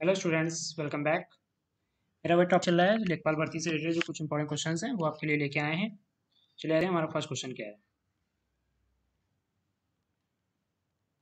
Hello students, welcome back. मेरा वही top चल रहा है लेखपाल भर्ती से रिलेटेड जो कुछ इंपॉर्टेंट क्वेश्चंस हैं वो आपके लिए लेके आए हैं। चलिए आते हैं, हमारा फर्स्ट क्वेश्चन क्या है।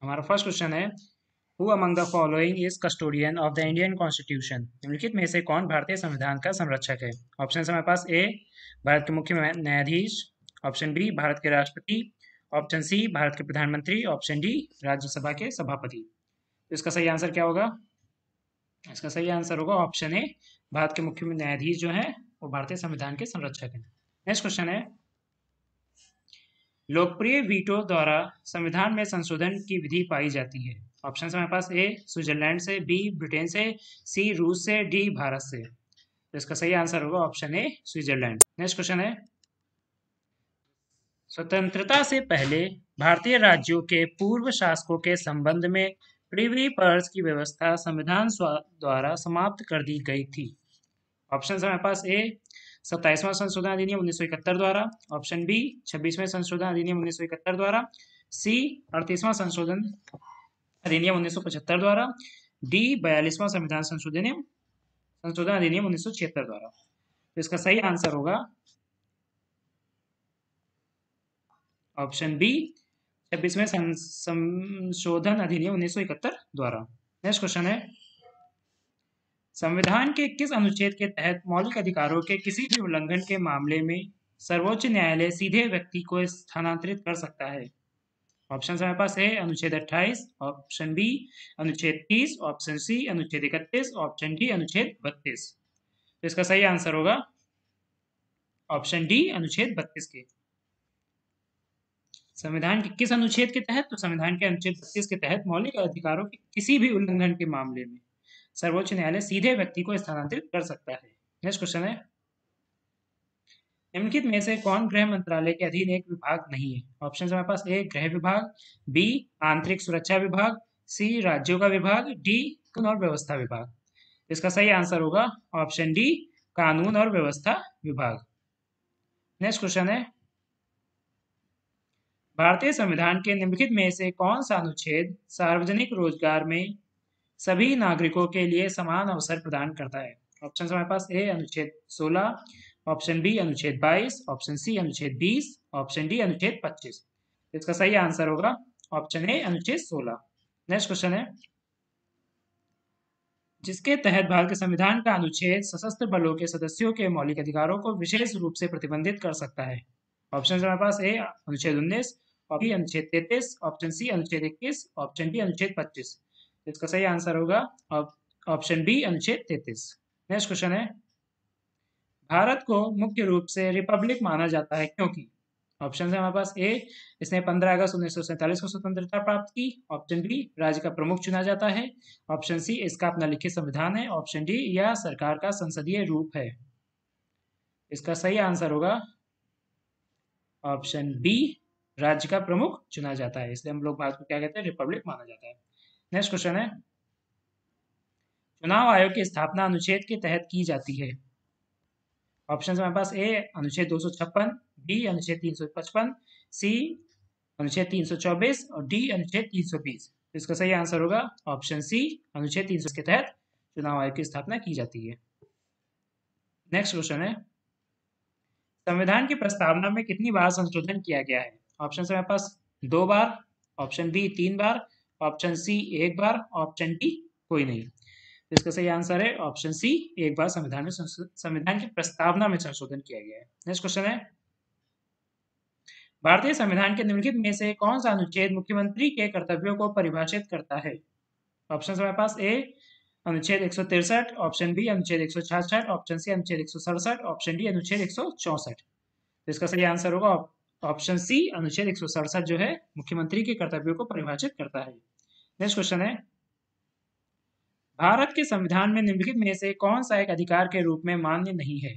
हमारा फर्स्ट क्वेश्चन है, who among the following is custodian of the Indian constitution. निम्नलिखित में से कौन भारतीय संविधान का संरक्षक है। ऑप्शन है हमारे पास: ए भारत के मुख्य न्यायाधीश, ऑप्शन बी भारत के राष्ट्रपति, ऑप्शन सी भारत के प्रधानमंत्री, ऑप्शन डी राज्यसभा के सभापति। तो इसका सही आंसर क्या होगा? इसका सही आंसर होगा ऑप्शन ए, भारत के मुख्य न्यायाधीश जो हैं वो भारतीय संविधान के संरक्षक हैं। नेक्स्ट क्वेश्चन है, लोकप्रिय वीटो द्वारा संविधान में संशोधन की विधि पाई जाती है। ऑप्शन हमारे पास: ए स्विट्जरलैंड से, बी ब्रिटेन से, सी रूस से, डी भारत से। तो इसका सही आंसर होगा option A, Switzerland. Next question है, स्वतंत्रता से पहले भारतीय राज्यों के पूर्व शासकों के संबंध में प्रिवी पर्स की व्यवस्था संविधान द्वारा समाप्त कर दी गई थी। ऑप्शन हमारे पास: ए 27वां संशोधन अधिनियम 1971 द्वारा, ऑप्शन बी 26वें संशोधन अधिनियम 1971 द्वारा, सी 38वां संशोधन अधिनियम 1975 द्वारा, डी 42वां संविधान संशोधन अधिनियम 1976 द्वारा। तो इसका सही आंसर होगा ऑप्शन बी 26वें संशोधन अधिनियम 1971 द्वारा। नेक्स्ट क्वेश्चन है, संविधान के किस अनुच्छेद के तहत मौलिक अधिकारों के किसी भी उल्लंघन के मामले में सर्वोच्च न्यायालय सीधे व्यक्ति को स्थानांतरित कर सकता है। ऑप्शन हमारे पास: ए अनुच्छेद 28, ऑप्शन बी अनुच्छेद 30, ऑप्शन सी अनुच्छेद 31, ऑप्शन डी अनुच्छेद 32। तो इसका सही आंसर होगा ऑप्शन डी अनुच्छेद 32 के। संविधान के किस अनुच्छेद के तहत? तो संविधान के अनुच्छेद 32 के तहत मौलिक अधिकारों के किसी भी उल्लंघन के मामले में सर्वोच्च न्यायालय सीधे व्यक्ति को स्थानांतरित कर सकता है। नेक्स्ट क्वेश्चन है, निम्नलिखित में से कौन गृह मंत्रालय के अधीन एक विभाग नहीं है। ऑप्शन हमारे पास: ए गृह विभाग, बी आंतरिक सुरक्षा विभाग, सी राज्यों का विभाग, डी कानून और व्यवस्था विभाग। इसका सही आंसर होगा ऑप्शन डी कानून और व्यवस्था विभाग। नेक्स्ट क्वेश्चन है, भारतीय संविधान के निम्नलिखित में से कौन सा अनुच्छेद सार्वजनिक रोजगार में सभी नागरिकों के लिए समान अवसर प्रदान करता है। ऑप्शन हमारे पास: ए अनुच्छेद 16, ऑप्शन बी अनुच्छेद 22, ऑप्शन सी अनुच्छेद 20, ऑप्शन डी अनुच्छेद 25। इसका सही आंसर होगा ऑप्शन ए अनुच्छेद 16। नेक्स्ट क्वेश्चन है, जिसके तहत भारत के संविधान का अनुच्छेद सशस्त्र बलों के सदस्यों के मौलिक अधिकारों को विशेष रूप से प्रतिबंधित कर सकता है। ऑप्शन हमारे पास: ए अनुच्छेद 19, बी अनुच्छेद 33, ऑप्शन सी अनुच्छेद 21, ऑप्शन डी अनुच्छेद 25। इसका सही आंसर होगा ऑप्शन बी अनुच्छेद 33। नेक्स्ट क्वेश्चन है, भारत को मुख्य रूप से रिपब्लिक माना जाता है क्योंकि। ऑप्शन है हमारे पास: ए इसने 15 अगस्त 1947 को स्वतंत्रता प्राप्त की, ऑप्शन बी राज्य का प्रमुख चुना जाता है, ऑप्शन सी इसका अपना लिखित संविधान है, ऑप्शन डी यह सरकार का संसदीय रूप है। इसका सही आंसर होगा ऑप्शन बी राज्य का प्रमुख चुना जाता है, इसलिए हम लोग भारत को क्या कहते हैं? रिपब्लिक माना जाता है। नेक्स्ट क्वेश्चन है, चुनाव आयोग की स्थापना अनुच्छेद के तहत की जाती है। ऑप्शन हमारे पास: ए अनुच्छेद 256, बी अनुच्छेद 355, सी अनुच्छेद 324 और डी अनुच्छेद 320। तो इसका सही आंसर होगा ऑप्शन सी अनुच्छेद 300 के तहत चुनाव आयोग की स्थापना की जाती है। नेक्स्ट क्वेश्चन है, संविधान की प्रस्तावना में कितनी बार संशोधन किया गया है। ऑप्शन हमारे पास: 2 बार, ऑप्शन बी 3 बार, ऑप्शन सी 1 बार, ऑप्शन डी कोई नहीं। तो इसका सही आंसर है ऑप्शन सी, 1 बार संविधान की प्रस्तावना में संशोधन किया गया है। नेक्स्ट क्वेश्चन है, भारतीय संविधान के निम्नलिखित में से कौन सा अनुच्छेद मुख्यमंत्री के कर्तव्यों को परिभाषित करता है। ऑप्शन हमारे पास: ए अनुच्छेद 163, ऑप्शन बी अनुच्छेद 166, ऑप्शन सी अनुच्छेद 167, ऑप्शन डी अनुच्छेद 164। तो इसका सही आंसर होगा ऑप्शन सी अनुच्छेद 167 जो है मुख्यमंत्री के कर्तव्यों को परिभाषित करता है। नेक्स्ट क्वेश्चन है, भारत के संविधान में निम्नलिखित में से कौन सा एक अधिकार के रूप में मान्य नहीं है।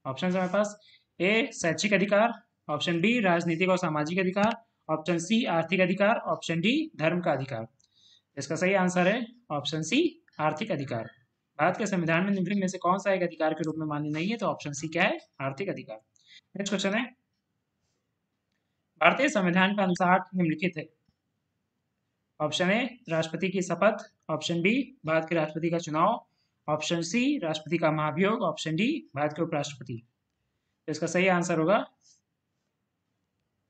ऑप्शन हमारे पास: ए शैक्षिक अधिकार, ऑप्शन बी राजनीतिक और सामाजिक अधिकार, ऑप्शन सी आर्थिक अधिकार, ऑप्शन डी धर्म का अधिकार। इसका सही आंसर है ऑप्शन सी आर्थिक अधिकार। भारत के संविधान में निम्नलिखित में से कौन सा एक अधिकार के रूप में मान्य नहीं है, तो ऑप्शन सी क्या है? आर्थिक अधिकार। नेक्स्ट क्वेश्चन है, भारतीय संविधान का अनुसार निम्नलिखित है। ऑप्शन ए राष्ट्रपति की शपथ, ऑप्शन बी भारत के राष्ट्रपति का चुनाव, ऑप्शन सी राष्ट्रपति का महाभियोग, ऑप्शन डी भारत के उपराष्ट्रपति। तो इसका सही आंसर होगा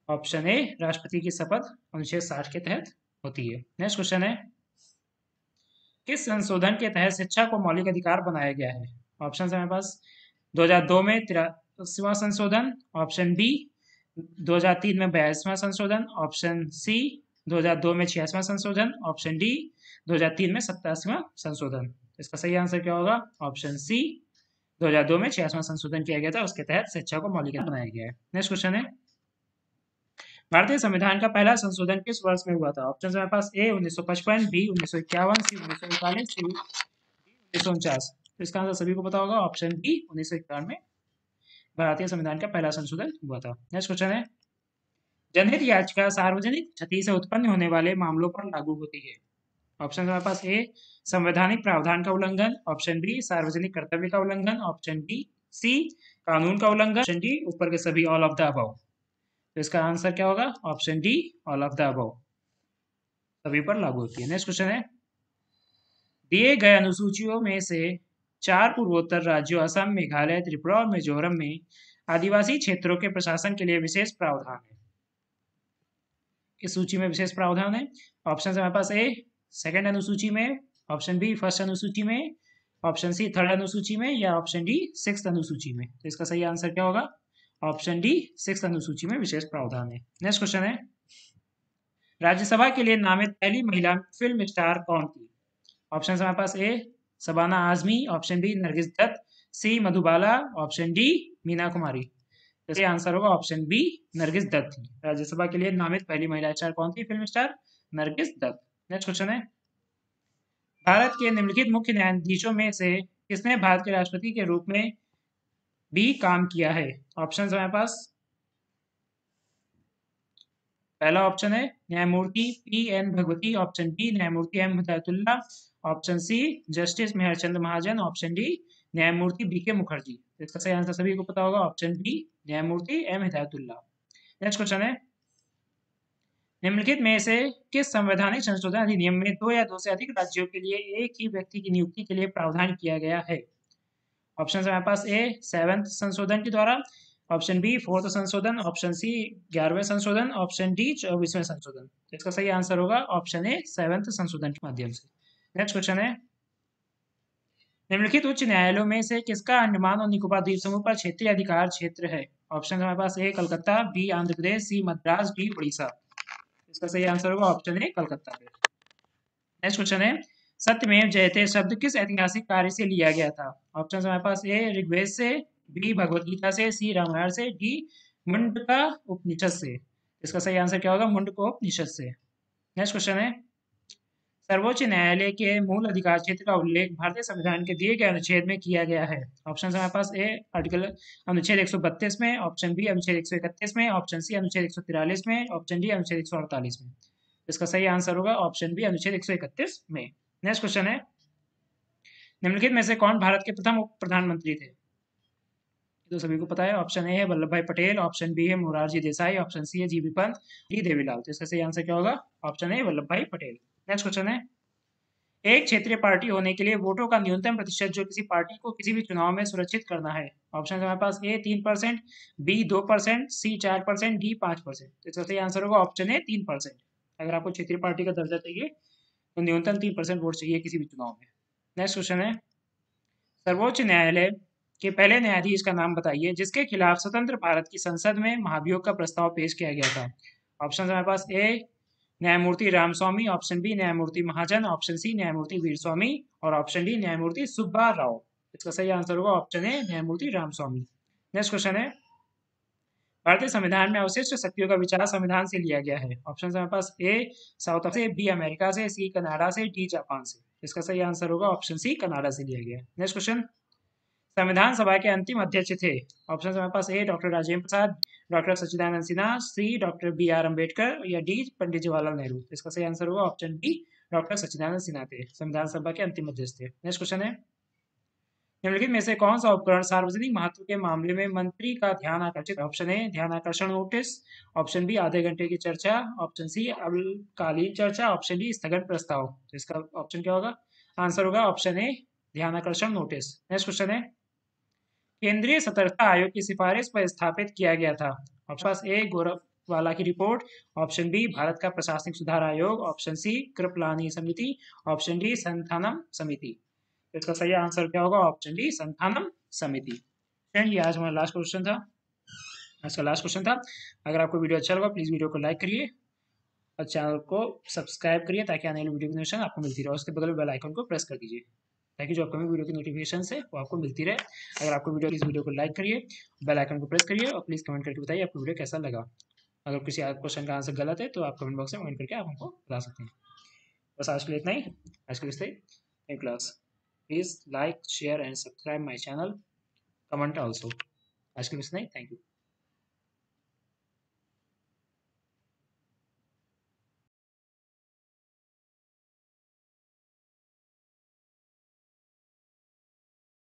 ऑप्शन ए राष्ट्रपति की शपथ अनुच्छेद 60 के तहत होती है। नेक्स्ट क्वेश्चन है, किस संशोधन के तहत शिक्षा को मौलिक अधिकार बनाया गया है? ऑप्शन है हमारे पास 2002 में 83वां संशोधन, ऑप्शन बी 2003 में 42वां संशोधन, ऑप्शन सी 2002 में 86वां संशोधन, ऑप्शन डी 2003 में 87वां संशोधन। इसका सही आंसर क्या होगा? ऑप्शन सी 2002 में 86वां संशोधन किया गया था, उसके तहत शिक्षा को मौलिक बनाया गया है। नेक्स्ट क्वेश्चन है, भारतीय संविधान का पहला संशोधन किस वर्ष में हुआ था? ऑप्शन हमारे पास ए 1955, बी 1951, सी 1941, सी 1949। तो इसका आंसर सभी को पता होगा, ऑप्शन बी 1951 में भारतीय संविधान का पहला संशोधन हुआ था। नेक्स्ट क्वेश्चन है, जनहित याचिका सार्वजनिक क्षति से उत्पन्न होने वाले मामलों पर लागू होती है। ऑप्शन हमारे पास ए संवैधानिक प्रावधान का उल्लंघन, ऑप्शन बी सार्वजनिक कर्तव्य का उल्लंघन, ऑप्शन बी सी कानून का उल्लंघन, ऑप्शन डी ऊपर के सभी ऑल ऑफ द अबव। तो इसका आंसर क्या होगा? Option D all of the above, सभी पर लागू होती है। नेक्स्ट क्वेश्चन है, दिए गए अनुसूचियों में से 4 पूर्वोत्तर राज्यों असम, मेघालय, त्रिपुरा और मिजोरम में आदिवासी क्षेत्रों के प्रशासन के लिए विशेष प्रावधान है। इस सूची में विशेष प्रावधान है। ऑप्शन हमारे पास ए सेकंड अनुसूची में, ऑप्शन बी फर्स्ट अनुसूची में, ऑप्शन सी थर्ड अनुसूची में, या ऑप्शन डी सिक्स्थ अनुसूची में। तो इसका सही आंसर क्या होगा? ऑप्शन डी सिक्स्थ अनुसूची में विशेष प्रावधान है। नेक्स्ट क्वेश्चन है, राज्यसभा के लिए नामित पहली महिला फिल्म स्टार कौन थी? ऑप्शन हमारे पास ए शबाना आजमी, ऑप्शन बी नरगिस दत्त, सी मधुबाला, ऑप्शन डी मीना कुमारी। तो आंसर होगा ऑप्शन बी नरगिस दत्त थी। राज्यसभा के लिए नामित पहली महिला स्टार कौन थी? Film star Nargis Dutt. Next question है, भारत के निम्नलिखित मुख्य न्यायाधीशों में से किसने भारत के राष्ट्रपति के रूप में भी काम किया है? ऑप्शन हमारे पास पहला ऑप्शन है न्यायमूर्ति पी.एन. भगवती, ऑप्शन बी न्यायमूर्ति M. Hidayatullah, option C justice Mehr Chand Mahajan, option D न्यायमूर्ति बी.के. मुखर्जी। इसका सही आंसर सभी को पता होगा, ऑप्शन बी न्यायमूर्ति एम. हिदायतुल्ला। नेक्स्ट क्वेश्चन है, निम्नलिखित में से किस संवैधानिक संशोधन अधिनियम में 2 या 2 से अधिक राज्यों के लिए एक ही व्यक्ति की नियुक्ति के लिए प्रावधान किया गया है? ऑप्शन हमारे पास ए 7वें संशोधन के द्वारा, ऑप्शन बी 4th संशोधन, ऑप्शन सी 11वें संशोधन, ऑप्शन डी 24वें संशोधन। तो इसका सही आंसर होगा ऑप्शन ए 7th संशोधन के माध्यम से। नेक्स्ट क्वेश्चन है, निम्नलिखित उच्च न्यायालयों में से किसका अंडमान और निकोबार द्वीप समूह पर क्षेत्रीय अधिकार क्षेत्र है? ऑप्शन हमारे पास ए कलकत्ता, बी आंध्र प्रदेश, सी मद्रास, डी उड़ीसा। इसका सही आंसर होगा option A Calcutta. Next question है, सत्यमेव जयते शब्द किस ऐतिहासिक कार्य से लिया गया था? ऑप्शन हमारे पास ए ऋग्वेद से, बी भगवत गीता से, सी रामायण से, डी मुंडका उपनिषद से। इसका सही आंसर क्या होगा? मुंडका उपनिषद से। नेक्स्ट क्वेश्चन है, सर्वोच्च न्यायालय के मूल अधिकार क्षेत्र का उल्लेख भारतीय संविधान के दिए गए अनुच्छेद में किया गया है। ऑप्शन हमारे पास ए आर्टिकल अनुच्छेद 132 में, ऑप्शन बी अनुच्छेद 131 में, ऑप्शन सी अनुच्छेद 143 में, ऑप्शन डी अनुच्छेद 148 में। इसका सही आंसर होगा ऑप्शन बी अनुच्छेद 131 में। नेक्स्ट क्वेश्चन है, निम्नलिखित में से कौन भारत के प्रथम उप प्रधानमंत्री थे? तो सभी को पता है, ऑप्शन ए है वल्लभ भाई पटेल, ऑप्शन बी है मोरारजी देसाई, ऑप्शन सी है जीबी पंत, डी देवीलाल। तो इसका सही आंसर क्या होगा? ऑप्शन ए वल्लभ भाई पटेल। नेक्स्ट क्वेश्चन है, एक क्षेत्रीय पार्टी होने के लिए वोटों का न्यूनतम प्रतिशत जो किसी पार्टी को किसी भी चुनाव में सुरक्षित करना है। ऑप्शन हमारे पास ए 3%, बी 2%, सी 4%, डी 5%। तो इसका सही आंसर होगा ऑप्शन ए 3%। अगर आपको क्षेत्रीय पार्टी का दर्जा चाहिए तो न्यूनतम 3% वोट चाहिए किसी भी चुनाव में। नेक्स्ट क्वेश्चन है, सर्वोच्च न्यायालय के पहले न्यायाधीश का नाम बताइए जिसके खिलाफ स्वतंत्र भारत की संसद में महाभियोग का प्रस्ताव पेश किया गया था। ऑप्शन हमारे पास ए न्यायमूर्ति रामस्वामी, ऑप्शन बी न्यायमूर्ति महाजन, ऑप्शन सी न्यायमूर्ति वीरस्वामी और ऑप्शन डी न्यायमूर्ति सुब्बा राव। इसका सही आंसर होगा ऑप्शन ए न्यायमूर्ति रामस्वामी। नेक्स्ट क्वेश्चन है, भारतीय संविधान में अवशिष्ट शक्तियों का विचार संविधान से लिया गया है। ऑप्शन हमारे पास ए साउथ से, बी अमेरिका से, सी कनाडा से, डी जापान से। इसका सही आंसर होगा ऑप्शन सी कनाडा से लिया गया। नेक्स्ट क्वेश्चन, संविधान सभा के अंतिम अध्यक्ष थे। ऑप्शन हमारे पास ए डॉक्टर राजेंद्र प्रसाद, डॉक्टर सच्चिदानंद सिन्हा, सी डॉक्टर बी.आर. अम्बेडकर या डी पंडित जवाहरलाल नेहरू। इसका सही आंसर होगा ऑप्शन बी डॉक्टर सच्चिदानंद सिन्हा थे, संविधान सभा के अंतिम अध्यक्ष थे। नेक्स्ट क्वेश्चन है, निम्नलिखित में से कौन सा उपकरण सार्वजनिक महत्व के मामले में मंत्री का ध्यान आकर्षित? ऑप्शन ए ध्यान आकर्षण नोटिस, ऑप्शन बी आधे घंटे की चर्चा, ऑप्शन सी अल्पकालीन चर्चा, ऑप्शन डी स्थगन प्रस्ताव। तो इसका ऑप्शन क्या होगा? आंसर होगा ऑप्शन ए ध्यान आकर्षण नोटिस। नेक्स्ट क्वेश्चन है, केंद्रीय सतर्कता आयोग की सिफारिश पर स्थापित किया गया था? ऑप्शन ए गौरववाला की रिपोर्ट, ऑप्शन बी भारत का प्रशासनिक सुधार आयोग, ऑप्शन सी कृपलानी समिति, ऑप्शन डी संथानम समिति। तो इसका सही आंसर क्या होगा? ऑप्शन डी संथानम समिति। फ्रेंड, ये आज हमारा लास्ट क्वेश्चन था, आज का लास्ट क्वेश्चन था। अगर आपको वीडियो अच्छा लगा प्लीज वीडियो को लाइक करिए और चैनल को सब्सक्राइब करिए ताकि आने वाली वीडियो की नोटिफिकेशन आपको मिलती रहे। उसके बगल में बेल आइकन को प्रेस कर दीजिए ताकि जो अपकमिंग वीडियो की नोटिफिकेशन है वो आपको मिलती रहे। अगर आपको वीडियो इस वीडियो को लाइक करिए, बेल आइकन को प्रेस करिए और प्लीज़ कमेंट करके बताइए आपको वीडियो कैसा लगा। अगर किसी क्वेश्चन का आंसर गलत है तो आप कमेंट बॉक्स में कमेंट करके आप हमको बता सकते हैं। बस आज के लिए इतना ही, आज के लिए इतना ही। Thank class, please like share and subscribe my channel, comment also. आज के लिए इतना ही, थैंक यू।